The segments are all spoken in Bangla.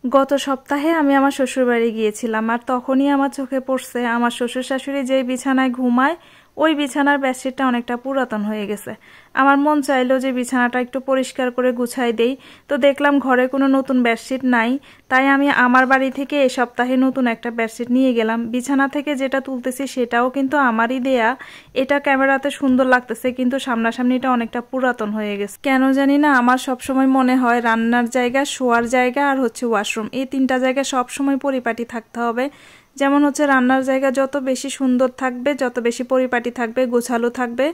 গত সপ্তাহে আমি আমার শ্বশুরবাড়ি গিয়েছিলাম, আর তখনই আমার চোখে পড়ছে আমার শ্বশুর শাশুড়ি যে বিছানায় ঘুমায় ওই বিছানার বেডশিটটা অনেকটা পুরাতন হয়ে গেছে। আমার মন চাইলো যে বিছানাটা একটু পরিষ্কার করে গুছাই দেই, তো দেখলাম ঘরে কোনো নতুন বেডশিট নাই। তাই আমি আমার বাড়ি থেকে এই সপ্তাহে নতুন একটা বেডশিট নিয়ে গেলাম। বিছানা থেকে যেটা তুলতেছি সেটাও কিন্তু আমারই দেয়া। এটা ক্যামেরাতে সুন্দর লাগতেছে, কিন্তু সামনাসামনি এটা অনেকটা পুরাতন হয়ে গেছে। কেন জানি না আমার সবসময় মনে হয় রান্নার জায়গা, শোয়ার জায়গা আর হচ্ছে ওয়াশরুম, এই তিনটা জায়গা সবসময় পরিপাটি থাকতে হবে। যেমন হচ্ছে রান্নার জায়গা যত বেশি সুন্দর থাকবে, যত বেশি পরিপাটি থাকবে, গোছালো থাকবে,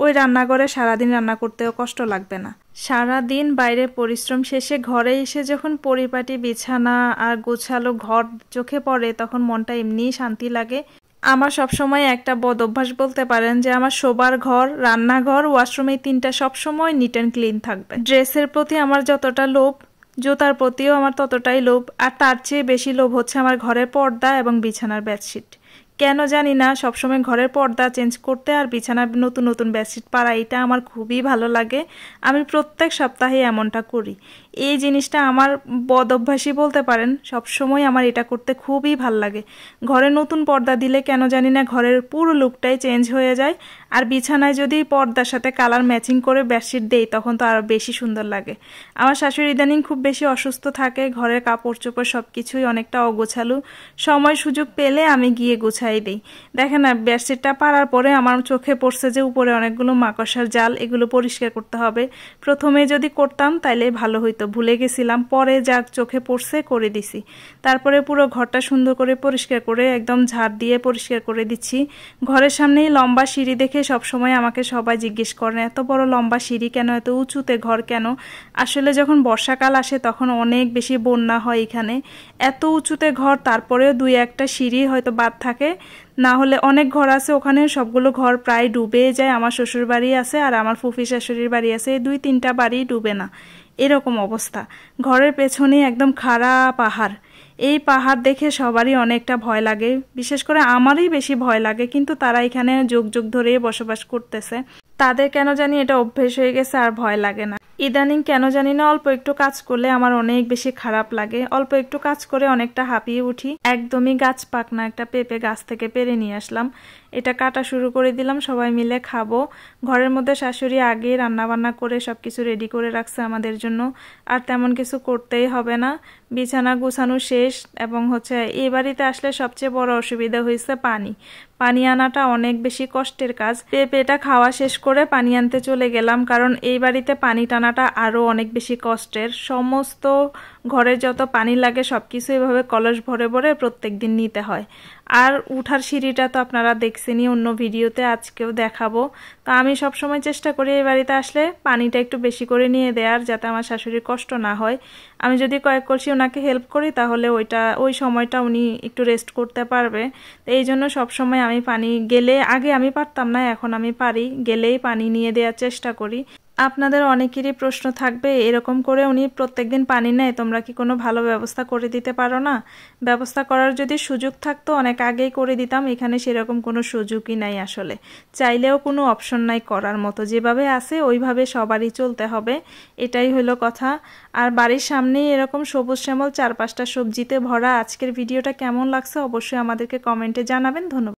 ওই রান্নাঘরে সারাদিন রান্না করতেও কষ্ট লাগবে না। সারাদিন বাইরে পরিশ্রম শেষে ঘরে এসে যখন পরিপাটি বিছানা আর গোছালো ঘর চোখে পড়ে তখন মনটা এমনিই শান্তি লাগে। আমার সবসময় একটা বদ অভ্যাস বলতে পারেন যে আমার শোবার ঘর, রান্নাঘর, ওয়াশরুম এই তিনটা সবসময় নিট অ্যান্ড ক্লিন থাকবে। ড্রেসের প্রতি আমার যতটা লোভ, জুতার প্রতিও আমার ততটাই লোভ, আর তার চেয়ে বেশি লোভ হচ্ছে আমার ঘরের পর্দা এবং বিছানার বেডশিট। কেন জানি না সবসময় ঘরের পর্দা চেঞ্জ করতে আর বিছানার নতুন নতুন বেডশিট পাড়া এটা আমার খুবই ভালো লাগে। আমি প্রত্যেক সপ্তাহে এমনটা করি। এই জিনিসটা আমার বদ অভ্যাসই বলতে পারেন, সবসময় আমার এটা করতে খুবই ভাল লাগে। ঘরে নতুন পর্দা দিলে কেন জানি না ঘরের পুরো লুকটাই চেঞ্জ হয়ে যায়, আর বিছানায় যদি পর্দার সাথে কালার ম্যাচিং করে বেডশিট দেই তখন তো আরও বেশি সুন্দর লাগে। আমার শাশুড়ি ইদানিং খুব বেশি অসুস্থ থাকে, ঘরের কাপড় চোপড় সব কিছুই অনেকটা অগোছালো। সময় সুযোগ পেলে আমি গিয়ে গুছাই দিই। দেখেন না, বেডশিটটা পাড়ার পরে আমার চোখে পড়ছে যে উপরে অনেকগুলো মাকড়সার জাল, এগুলো পরিষ্কার করতে হবে। প্রথমে যদি করতাম তাইলে ভালো হইতো, ভুলে গেছিলাম, পরে যা চোখে পড়ছে করে দিছি। তারপরে পুরো ঘরটা সুন্দর করে পরিষ্কার করে একদম ঝাড় দিয়ে পরিষ্কার করে দিচ্ছি। ঘরের সামনেই লম্বা সিঁড়ি দেখে সবসময় আমাকে সবাই জিজ্ঞেস করেন এত বড় লম্বা সিঁড়ি কেন, এত উঁচুতে ঘর কেন। আসলে যখন বর্ষাকাল আসে তখন অনেক বেশি বন্যা হয় এখানে, এত উঁচুতে ঘর, তারপরেও দুই একটা সিঁড়ি হয়তো বাদ থাকে, না হলে অনেক ঘর আছে ওখানে সবগুলো ঘর প্রায় ডুবে যায়। আমার শ্বশুর বাড়ি আছে আর আমার ফুফি শাশুড়ির বাড়ি আছে, এই দুই তিনটা বাড়ি ডুবে না, এরকম অবস্থা। ঘরের পেছনে একদম খাড়া পাহাড়, এই পাহাড় দেখে সবারই অনেকটা ভয় লাগে, বিশেষ করে আমারই বেশি ভয় লাগে, কিন্তু তারা এখানে যুগ যুগ ধরে বসবাস করতেছে, তাদের কেন জানি এটা অভ্যেস হয়ে গেছে আর ভয় লাগে না। ইদানিং কেন জানি না অল্প একটু কাজ করলে আমার অনেক বেশি খারাপ লাগে, অল্প একটু কাজ করে অনেকটা হাঁপিয়ে উঠি। একদমই গাছ পাকনা একটা পেঁপে গাছ থেকে পেরে নিয়ে আসলাম, এটা কাটা শুরু করে দিলাম, সবাই মিলে খাবো। ঘরের মধ্যে শাশুড়ি আগে রান্না বান্না করে সবকিছু রেডি করে রাখছে আমাদের জন্য, আর তেমন কিছু করতেই হবে না। বিছানা গুছানো শেষ, এবং হচ্ছে এই বাড়িতে আসলে সবচেয়ে বড় অসুবিধা হয়েছে পানি আনাটা অনেক বেশি কষ্টের কাজ। পেঁপেটা খাওয়া শেষ করে পানি আনতে চলে গেলাম, কারণ এই বাড়িতে পানি টানাটা আরো অনেক বেশি কষ্টের। সমস্ত ঘরে যত পানি লাগে সবকিছু এভাবে কলস ভরে ভরে প্রত্যেকদিন নিতে হয়। আর উঠার সিঁড়িটা তো আপনারা দেখছেনই অন্য ভিডিওতে, আজকেও দেখাবো। তো আমি সবসময় চেষ্টা করি এই বাড়িতে আসলে পানিটা একটু বেশি করে নিয়ে দেওয়ার, যাতে আমার শাশুড়ির কষ্ট না হয়। আমি যদি কয়েক কলসি ওনাকে হেল্প করি তাহলে ওই সময়টা উনি একটু রেস্ট করতে পারবে। তো এই জন্য সবসময় আমি পানি গেলে, আগে আমি পারতাম না, এখন আমি পারি, গেলেই পানি নিয়ে দেওয়ার চেষ্টা করি। আপনাদের অনেকেরই প্রশ্ন থাকবে এরকম করে উনি প্রত্যেকদিন পানি নেয়, তোমরা কি কোনো ভালো ব্যবস্থা করে দিতে পারো না? ব্যবস্থা করার যদি সুযোগ থাকতো অনেক আগেই করে দিতাম, এখানে সেরকম কোনো সুযোগই নাই। আসলে চাইলেও কোনো অপশন নাই করার মতো, যেভাবে আছে ওইভাবে সবারই চলতে হবে, এটাই হলো কথা। আর বাড়ির সামনেই এরকম সবুজ শ্যামল চারপাশটা সবজিতে ভরা। আজকের ভিডিওটা কেমন লাগছে অবশ্যই আমাদেরকে কমেন্টে জানাবেন। ধন্যবাদ।